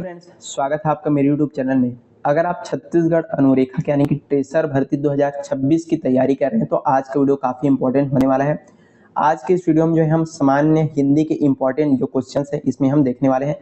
Friends, स्वागत है आपका मेरे यूट्यूब चैनल में। अगर आप छत्तीसगढ़ अनुरेखा यानी कि टेसर भर्ती 2026 की तैयारी कर रहे हैं तो आज का वीडियो काफ़ी इंपॉर्टेंट होने वाला है। आज के इस वीडियो में जो है हम सामान्य हिंदी के इंपॉर्टेंट जो क्वेश्चंस है इसमें हम देखने वाले हैं।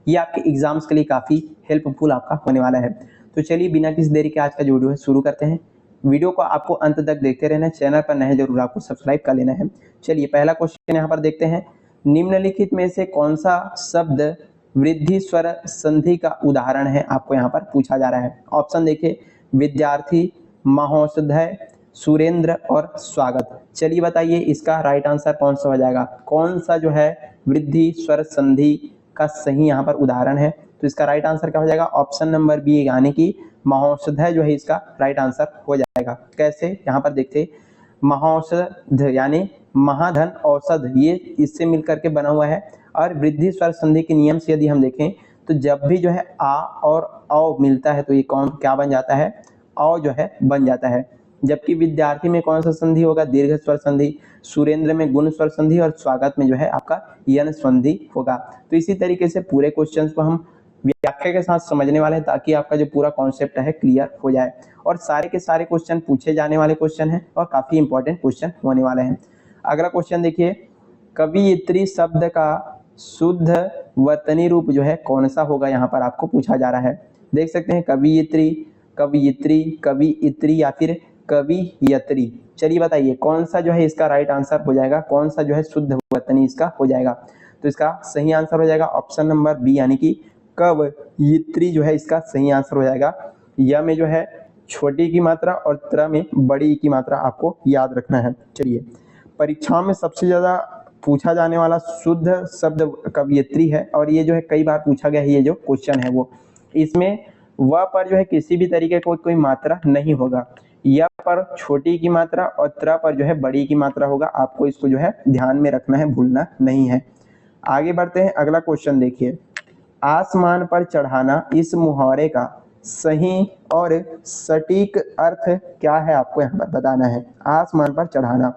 ये आपके एग्जाम्स के लिए काफ़ी हेल्पफुल आपका होने वाला है। तो चलिए बिना किसी देरी के आज का जो वीडियो है शुरू करते हैं। वीडियो को आपको अंत तक देखते रहना है, चैनल पर नए जरूर आपको सब्सक्राइब कर लेना है। चलिए पहला क्वेश्चन यहाँ पर देखते हैं। निम्नलिखित में से कौन सा शब्द वृद्धि स्वर संधि का उदाहरण है, आपको यहाँ पर पूछा जा रहा है। ऑप्शन देखिए, विद्यार्थी, महोदय, सुरेंद्र और स्वागत। चलिए बताइए इसका राइट आंसर कौन सा हो जाएगा। कौन सा जो है वृद्धि स्वर संधि का सही यहाँ पर उदाहरण है। तो इसका राइट आंसर क्या हो जाएगा, ऑप्शन नंबर बी यानी कि महोदय जो है इसका राइट आंसर हो जाएगा। कैसे, यहाँ पर देखते, महोदय यानी महाधन औषध, ये इससे मिलकर के बना हुआ है। और वृद्धि स्वर संधि के नियम से यदि हम देखें तो जब भी जो है आ और औ मिलता है तो ये कौन क्या बन जाता है, औ जो है बन जाता है। जबकि विद्यार्थी में कौन सा संधि होगा, दीर्घ स्वर संधि। सुरेंद्र में गुण स्वर संधि और स्वागत में जो है आपका यन संधि होगा। तो इसी तरीके से पूरे क्वेश्चंस को हम व्याख्या के साथ समझने वाले हैं ताकि आपका जो पूरा कॉन्सेप्ट है क्लियर हो जाए। और सारे के सारे क्वेश्चन पूछे जाने वाले क्वेश्चन हैं और काफी इंपॉर्टेंट क्वेश्चन होने वाले हैं। अगला क्वेश्चन देखिए, कवियत्री शब्द का शुद्ध वर्तनी रूप जो है कौन सा होगा, यहाँ पर आपको पूछा जा रहा है। देख सकते हैं कवियत्री, कवियत्री, कवियत्री या फिर कवियत्री। चलिए बताइए कौन सा जो है इसका राइट आंसर हो जाएगा, कौन सा जो है शुद्ध वर्तनी इसका हो जाएगा। तो इसका सही आंसर हो जाएगा ऑप्शन नंबर बी यानी कि कवियत्री जो है इसका सही आंसर हो जाएगा। य में जो है छोटी की मात्रा और त्र में बड़ी की मात्रा आपको याद रखना है। चलिए, परीक्षाओं में सबसे ज्यादा पूछा जाने वाला शुद्ध शब्द कवियत्री है और ये जो है कई बार पूछा गया है। ये जो क्वेश्चन है वो, इसमें व पर जो है किसी भी तरीके का कोई मात्रा नहीं होगा। य पर छोटी की मात्रा और त्र पर जो है बड़ी की मात्रा होगा। आपको इसको जो है ध्यान में रखना है, भूलना नहीं है। आगे बढ़ते हैं, अगला क्वेश्चन देखिए। आसमान पर चढ़ाना इस मुहावरे का सही और सटीक अर्थ क्या है, आपको यहाँ पर बताना है। आसमान पर चढ़ाना,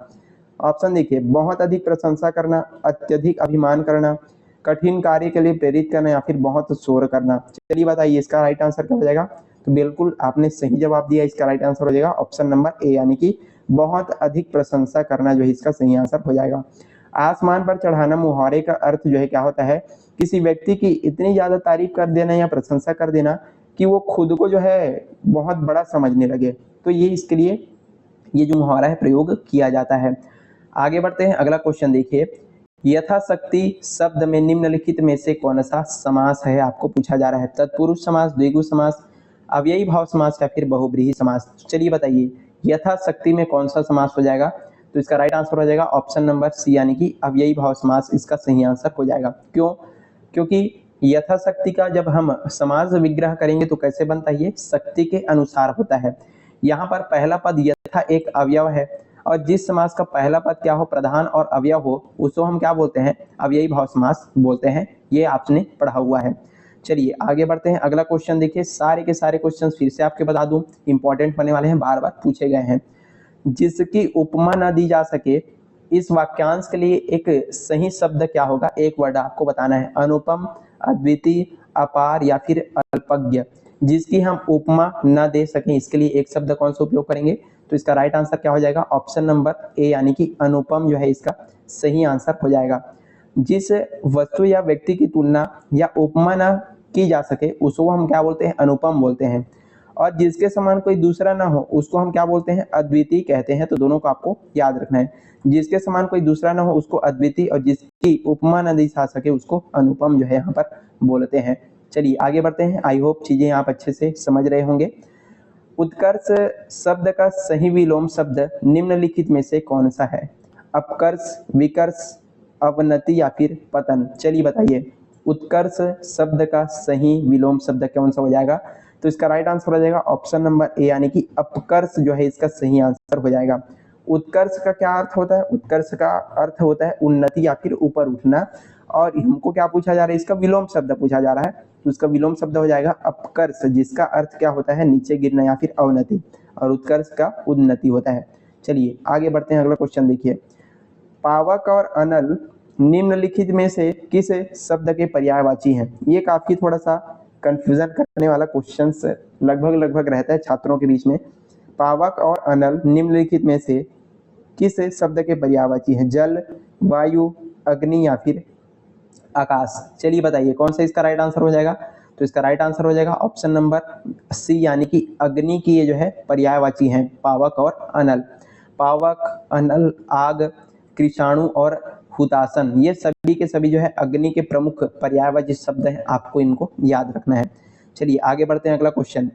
ऑप्शन देखिए, बहुत अधिक प्रशंसा करना, अत्यधिक अभिमान करना, कठिन कार्य के लिए प्रेरित करना या फिर बहुत शोर करना। चलिए बताइए इसका राइट आंसर क्या हो जाएगा। तो बिल्कुल आपने सही जवाब दिया, इसका राइट आंसर हो जाएगा ऑप्शन नंबर ए यानी कि बहुत अधिक प्रशंसा करना जो है इसका सही आंसर हो जाएगा। आसमान पर चढ़ाना मुहावरे का अर्थ जो है क्या होता है, किसी व्यक्ति की इतनी ज्यादा तारीफ कर देना या प्रशंसा कर देना कि वो खुद को जो है बहुत बड़ा समझने लगे। तो ये इसके लिए ये जो मुहावरा है प्रयोग किया जाता है। आगे बढ़ते हैं, अगला क्वेश्चन देखिए। यथाशक्ति शब्द में निम्नलिखित में से कौन सा समास है, आपको पूछा जा रहा है। तत्पुरुष समास, द्विगु समास, अव्ययी भाव समास या फिर बहुब्रीहि समास। चलिए बताइए यथाशक्ति में कौन सा समास हो जाएगा। तो इसका राइट आंसर हो जाएगा ऑप्शन नंबर सी यानी कि अव्ययी भाव समास इसका सही आंसर हो जाएगा। क्यों, क्योंकि यथाशक्ति का जब हम समास विग्रह करेंगे तो कैसे बनता है, ये शक्ति के अनुसार होता है। यहाँ पर पहला पद यथा एक अवयव है और जिस समास का पहला पद क्या हो, प्रधान और अवयव हो, उसको हम क्या बोलते हैं, अव्ययी भाव समास बोलते हैं। ये आपने पढ़ा हुआ है। चलिए आगे बढ़ते हैं, अगला क्वेश्चन देखिए। सारे के सारे क्वेश्चन फिर से आपके बता दूं, इंपॉर्टेंट बनने वाले हैं, बार बार पूछे गए हैं। जिसकी उपमा न दी जा सके, इस वाक्यांश के लिए एक सही शब्द क्या होगा, एक वर्ड आपको बताना है। अनुपम, अद्वितीय, अपार या फिर अल्पज्ञ। जिसकी हम उपमा न दे सकें इसके लिए एक शब्द कौन सा उपयोग करेंगे। तो इसका राइट आंसर क्या हो जाएगा, ऑप्शन नंबर ए यानी कि अनुपम जो है इसका सही आंसर हो जाएगा। जिस वस्तु या व्यक्ति की तुलना या उपमा न की जा सके उसको हम क्या बोलते हैं, अनुपम बोलते हैं। और जिसके समान कोई दूसरा ना हो उसको हम क्या बोलते हैं, अद्वितीय कहते हैं। तो दोनों को आपको याद रखना है। जिसके समान कोई दूसरा ना हो उसको अद्वितीय और जिसकी उपमा न दी जा सके उसको अनुपम जो है यहाँ पर बोलते हैं। चलिए आगे बढ़ते हैं। आई होप चीजें आप अच्छे से समझ रहे होंगे। उत्कर्ष शब्द का सही विलोम शब्द निम्नलिखित में से कौन सा है। अपकर्ष, विकर्ष, अवनति या फिर पतन। चलिए बताइए उत्कर्ष शब्द का सही विलोम शब्द कौन सा हो जाएगा। तो इसका राइट आंसर हो जाएगा ऑप्शन नंबर ए यानी कि अपकर्ष जो है इसका सही आंसर हो जाएगा। उत्कर्ष का क्या अर्थ होता है, उत्कर्ष का अर्थ होता है उन्नति या फिर ऊपर उठना। और हमको क्या पूछा जा रहा है, इसका विलोम शब्द पूछा जा रहा है। तो उसका विलोम शब्द हो जाएगा अपकर्ष, जिसका अर्थ क्या होता है, नीचे गिरना या फिर अवनति। और उत्कर्ष का उन्नति होता है। चलिए आगे बढ़ते हैं, अगला क्वेश्चन देखिए। पावक और अनल निम्नलिखित में से किस शब्द के पर्यायवाची हैं। ये काफी थोड़ा सा कंफ्यूजन करने वाला क्वेश्चन लगभग रहता है छात्रों के बीच में। पावक और अनल निम्नलिखित में से किस शब्द के पर्यायवाची हैं? जल, वायु, अग्नि या फिर आकाश। चलिए बताइए कौन सा इसका राइट आंसर हो जाएगा। तो इसका राइट आंसर हो जाएगा ऑप्शन नंबर सी, यानी कि अग्नि की ये जो है पर्यायवाची हैं पावक और अनल। पावक, अनल, आग, कृषाणु और हुतासन, ये सभी के सभी जो है अग्नि के प्रमुख पर्यायवाची शब्द हैं, आपको इनको याद रखना है। चलिए आगे बढ़ते हैं। अगला क्वेश्चन,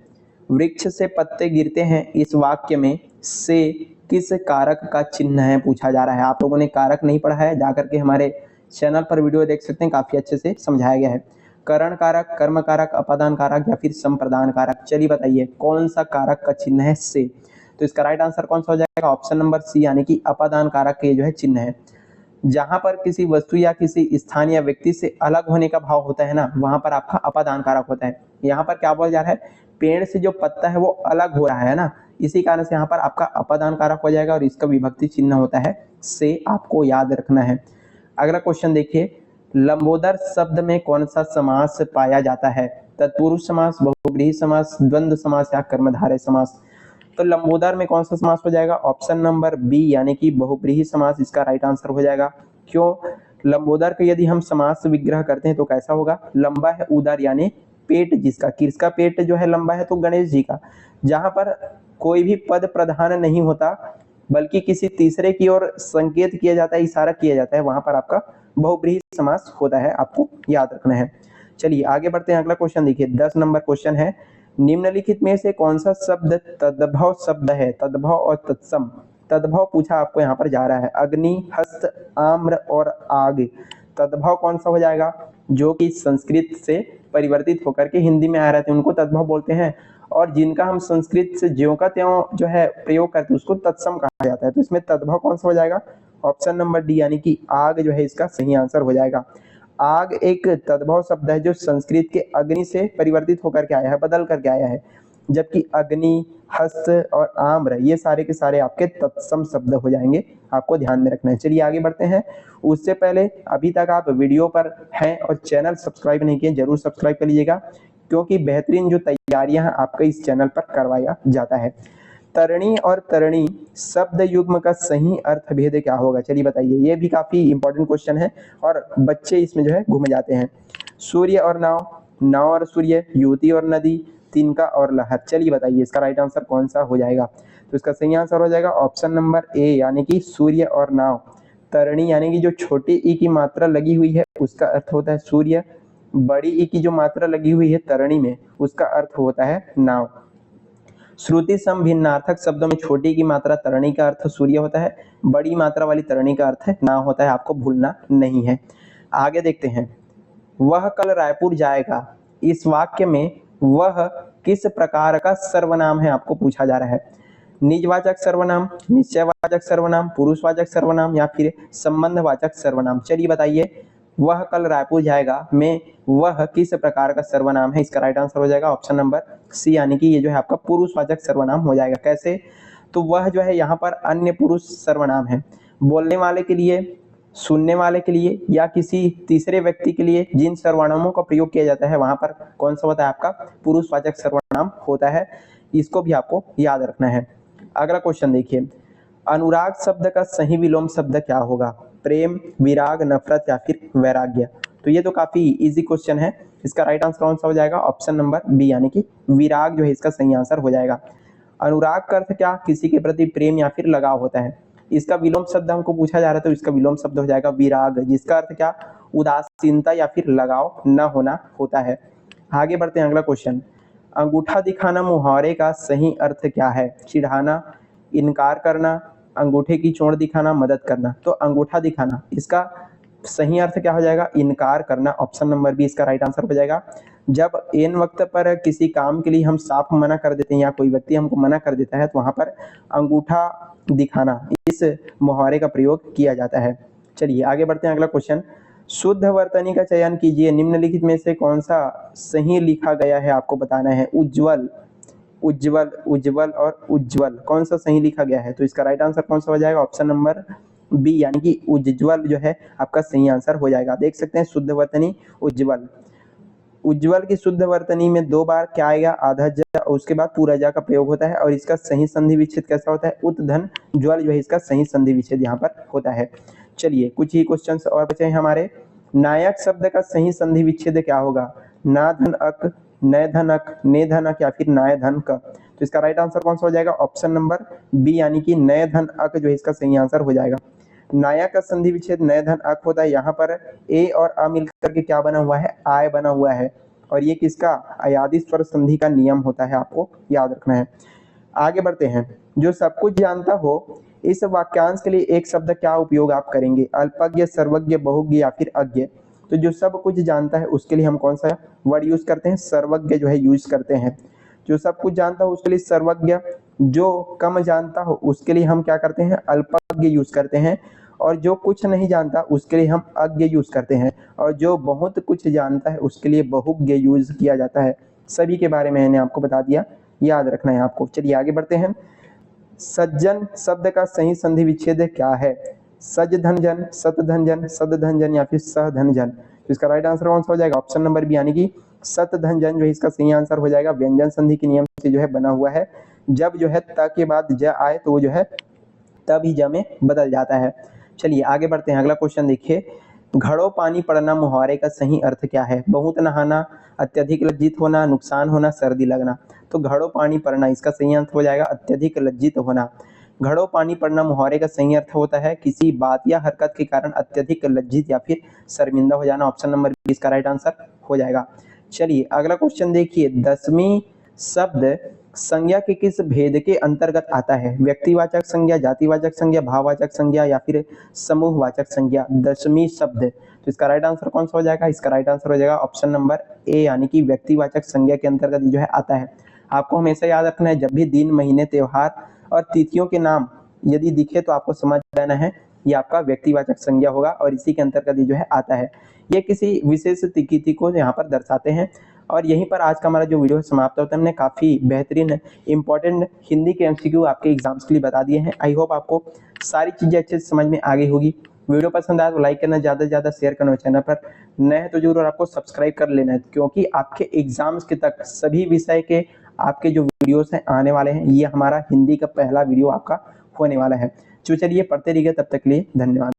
वृक्ष से पत्ते गिरते हैं इस वाक्य में से किस कारक का चिन्ह है पूछा जा रहा है। आप लोगों ने कारक नहीं पढ़ा है, जाकर के हमारे चैनल पर वीडियो देख सकते हैं, काफी अच्छे से समझाया गया है। करण कारक, कर्म कारक, अपादान कारक या फिर संप्रदान कारक। चलिए बताइए कौन सा कारक का चिन्ह है से। तो इसका राइट आंसर कौन सा हो जाएगा? ऑप्शन नंबर सी, यानी कि अपादान कारक के जो है चिन्ह है। जहां पर किसी वस्तु या किसी स्थान या व्यक्ति से अलग होने का भाव होता है ना, वहां पर आपका अपादान कारक होता है। यहाँ पर क्या बोला जा रहा है? पेड़ से जो पत्ता है वो अलग हो रहा है ना, इसी कारण से यहाँ पर आपका अपादान कारक हो जाएगा और इसका विभक्ति चिन्ह होता है से, आपको याद रखना है। अगला क्वेश्चन देखिए, लंबोदर शब्द में कौन सा समास पाया जाता है? तत्पुरुष समास, बहुब्रीहि समास, द्वंद्व समास या कर्मधारय समास। तो लंबोदर में कौन सा समास हो जाएगा? ऑप्शन नंबर बी, यानी कि बहुब्रीहि समास इसका राइट आंसर हो जाएगा। क्यों? लंबोदर का यदि हम समास विग्रह करते हैं तो कैसा होगा? लंबा है उदर, यानी पेट जिसका, किसका पेट जो है लंबा है? तो गणेश जी का। जहां पर कोई भी पद प्रधान नहीं होता बल्कि किसी तीसरे की ओर संकेत किया जाता है, इशारा किया जाता है, वहां पर आपका बहुब्रीहि समास होता है, आपको याद रखना है। चलिए आगे बढ़ते हैं। अगला क्वेश्चन देखिए, 10 नंबर क्वेश्चन है, निम्नलिखित में से कौन सा शब्द तद्भव शब्द है? तद्भव और तत्सम। तद्भव पूछा आपको यहाँ पर जा रहा है, अग्नि, हस्त, आम्र और आग। तद्भव कौन सा हो जाएगा? जो कि संस्कृत से परिवर्तित होकर के हिंदी में आ रहे थे उनको तद्भव बोलते हैं, और जिनका हम संस्कृत से ज्यों का त्यों जो है प्रयोग करते हैं उसको तत्सम कहा जाता है। तो इसमें तद्भव कौन सा हो जाएगा? ऑप्शन नंबर डी, यानी कि आग जो है इसका सही आंसर हो जाएगा। आग एक तद्भव शब्द है जो संस्कृत के अग्नि से परिवर्तित होकर के आया है, बदल करके आया है, जबकि अग्नि, हस्त और आम्र ये सारे के सारे आपके तत्सम शब्द हो जाएंगे, आपको ध्यान में रखना है। चलिए आगे बढ़ते हैं। उससे पहले अभी तक आप वीडियो पर हैं और चैनल सब्सक्राइब नहीं किए, जरूर सब्सक्राइब कर लीजिएगा, क्योंकि बेहतरीन जो तैयारियां हैं आपका इस चैनल पर करवाया जाता है। तरणी और तरणी शब्द युग्म का सही अर्थ भेद क्या होगा? चलिए बताइए, ये भी काफी इंपॉर्टेंट क्वेश्चन है और बच्चे इसमें जो है घूम जाते हैं। सूर्य और नाव, नाव और सूर्य, युवती और नदी, तिनका और लहर। चलिए बताइए इसका राइट आंसर कौन सा हो जाएगा? तो इसका सही आंसर हो जाएगा ऑप्शन नंबर ए, यानी कि सूर्य और नाव। तरणी यानी कि जो छोटी ई की मात्रा लगी हुई है उसका अर्थ होता है सूर्य, बड़ी ई की जो मात्रा लगी हुई है तरणी में उसका अर्थ होता है नाव। श्रुति सम भिन्नार्थक शब्दों में छोटी की मात्रा तरणी का अर्थ सूर्य होता है, बड़ी मात्रा वाली तरणी का अर्थ नाव होता है, आपको भूलना नहीं है। आगे देखते हैं, वह कल रायपुर जाएगा, इस वाक्य में वह किस प्रकार का सर्वनाम है आपको पूछा जा रहा है? निजवाचक सर्वनाम, निश्चयवाचक सर्वनाम, पुरुषवाचक सर्वनाम या फिर संबंधवाचक सर्वनाम। चलिए बताइए, वह कल रायपुर जाएगा में वह किस प्रकार का सर्वनाम है? इसका राइट आंसर हो जाएगा ऑप्शन नंबर सी, यानी कि ये जो है आपका पुरुषवाचक सर्वनाम हो जाएगा। कैसे? तो वह जो है यहाँ पर अन्य पुरुष सर्वनाम है, बोलने वाले के लिए, सुनने वाले के लिए या किसी तीसरे व्यक्ति के लिए जिन सर्वनामों का प्रयोग किया जाता है वहां पर कौन सा होता है? आपका पुरुषवाचक सर्वनाम होता है, इसको भी आपको याद रखना है। अगला क्वेश्चन देखिए, अनुराग शब्द का सही विलोम शब्द क्या होगा? प्रेम, विराग, नफरत या फिर वैराग्य। तो ये तो काफी इजी क्वेश्चन है, इसका राइट आंसर कौन सा हो जाएगा? ऑप्शन नंबर बी, यानी कि विराग जो है इसका सही आंसर हो जाएगा। अनुराग का अर्थ क्या? किसी के प्रति प्रेम या फिर लगाव होता है। इसका विलोम शब्द हमको पूछा जा रहा है तो इसका विलोम शब्द हो जाएगा विराग, जिसका अर्थ क्या? उदासीनता या फिर लगाव न होना होता है। आगे बढ़ते हैं। अगला क्वेश्चन, अंगूठा दिखाना मुहावरे का सही अर्थ क्या है? चिढ़ाना, इनकार करना, अंगूठे की चोट दिखाना, मदद करना। तो अंगूठा दिखाना इसका सही अर्थ क्या हो जाएगा? इनकार करना। ऑप्शन नंबर बी इसका राइट आंसर हो जाएगा। जब एन वक्त पर किसी काम के लिए हम साफ मना कर देते हैं या कोई व्यक्ति हमको मना कर देता है तो वहां पर अंगूठा दिखाना इस मुहावरे का प्रयोग किया जाता है। चलिए आगे बढ़ते हैं। अगला क्वेश्चन, शुद्ध वर्तनी का चयन कीजिए, निम्नलिखित में से कौन सा सही लिखा गया है आपको बताना है? उज्ज्वल, उज्ज्वल, उज्ज्वल और उज्ज्वल, कौन सा सही लिखा गया है? तो इसका राइट आंसर कौन सा हो जाएगा? ऑप्शन नंबर बी, यानी कि उज्ज्वल जो है आपका सही आंसर हो जाएगा। देख सकते हैं शुद्ध वर्तनी, उज्ज्वल। उज्ज्वल की शुद्ध वर्तनी में 2 बार क्या आएगा, आधा ज और उसके बाद पूरा जा का प्रयोग होता है और इसका सही संधि विच्छेद कैसा होता है, उत धन ज्वल जो है इसका सही संधि विच्छेद यहाँ पर होता है। चलिए कुछ ही क्वेश्चंस और बचे हैं हमारे। नायक शब्द का सही संधि विच्छेद क्या होगा, ना धन अक, नय धन अक, ने धन अक या फिर नाय धन क। तो इसका राइट आंसर कौन सा हो जाएगा, ऑप्शन नंबर बी यानी कि नय धन अक जो है इसका सही आंसर हो जाएगा। नायक का संधि विच्छेद नय धन अक होता है। यहाँ पर ए और अ मिलकर के क्या बना हुआ है, आय बना हुआ है और ये किसका, अयादि स्वर संधि का नियम होता है, आपको याद रखना है। आगे बढ़ते हैं। जो सब कुछ जानता हो, इस वाक्यांश के लिए एक शब्द क्या उपयोग आप करेंगे, अल्पज्ञ, सर्वज्ञ, बहुज्ञ या फिर अज्ञ। तो जो सब कुछ जानता है उसके लिए हम कौन सा वर्ड यूज करते हैं, सर्वज्ञ जो है यूज करते हैं। जो सब कुछ जानता हो उसके लिए सर्वज्ञ, जो कम जानता हो उसके लिए हम क्या करते हैं, अल्पज्ञ यूज करते हैं और जो कुछ नहीं जानता उसके लिए हम अज्ञ यूज करते हैं और जो बहुत कुछ जानता है उसके लिए बहुज्ञ यूज किया जाता है। सभी के बारे में मैंने आपको बता दिया, याद रखना है आपको। चलिए आगे बढ़ते हैं। सज्जन शब्द का सही संधि विच्छेद क्या है, सज धन जन, सत धन जन, सद धन जन या फिर सह धन जन। तो इसका राइट आंसर कौन सा हो जाएगा, ऑप्शन नंबर बी यानी कि सत धन जन जो है इसका सही आंसर हो जाएगा। व्यंजन संधि के नियम से जो है बना हुआ है, जब जो है त के बाद ज आए तो वो जो है तब ही ज में बदल जाता है। चलिए आगे बढ़ते हैं। अगला क्वेश्चन देखिए, घड़ों पानी पड़ना मुहावरे का सही अर्थ क्या है, बहुत नहाना, अत्यधिक लज्जित होना, नुकसान होना, सर्दी लगना। तो घड़ों पानी पड़ना इसका सही अर्थ हो जाएगा अत्यधिक लज्जित होना। घड़ों पानी पड़ना मुहावरे का सही अर्थ होता है किसी बात या हरकत के कारण अत्यधिक लज्जित या फिर शर्मिंदा हो जाना। ऑप्शन नंबर बी इसका राइट आंसर हो जाएगा। चलिए अगला क्वेश्चन देखिए, 10वीं शब्द संज्ञा के किस भेद के अंतर्गत आता है, व्यक्तिवाचक संज्ञा, जातिवाचक संज्ञा, भाववाचक संज्ञा या फिर समूहवाचक संज्ञा। 10वीं शब्द, तो इसका राइट आंसर कौन सा हो जाएगा, इसका राइट आंसर हो जाएगा ऑप्शन नंबर ए यानी कि व्यक्तिवाचक संज्ञा के अंतर्गत जो है आता है। आपको हमेशा याद रखना है, जब भी दिन, महीने, त्योहार और तिथियों के नाम यदि दिखे तो आपको समझ जाना है ये आपका व्यक्तिवाचक संज्ञा होगा और इसी के अंतर्गत जो है आता है। ये किसी विशेष तिथि को यहाँ पर दर्शाते हैं। और यहीं पर आज का हमारा जो वीडियो समाप्त होता है। हमने काफ़ी बेहतरीन इंपॉर्टेंट हिंदी के एमसीक्यू आपके एग्जाम्स के लिए बता दिए हैं। आई होप आपको सारी चीज़ें अच्छे से समझ में आ गई होगी। वीडियो पसंद आया तो लाइक करना, ज़्यादा से ज़्यादा शेयर करना, चैनल पर नए हैं तो जरूर और आपको सब्सक्राइब कर लेना है, क्योंकि आपके एग्जाम्स के तक सभी विषय के आपके जो वीडियोस हैं आने वाले हैं। ये हमारा हिंदी का पहला वीडियो आपका होने वाला है। तो चलिए पढ़ते रहिए, तब तक के लिए धन्यवाद।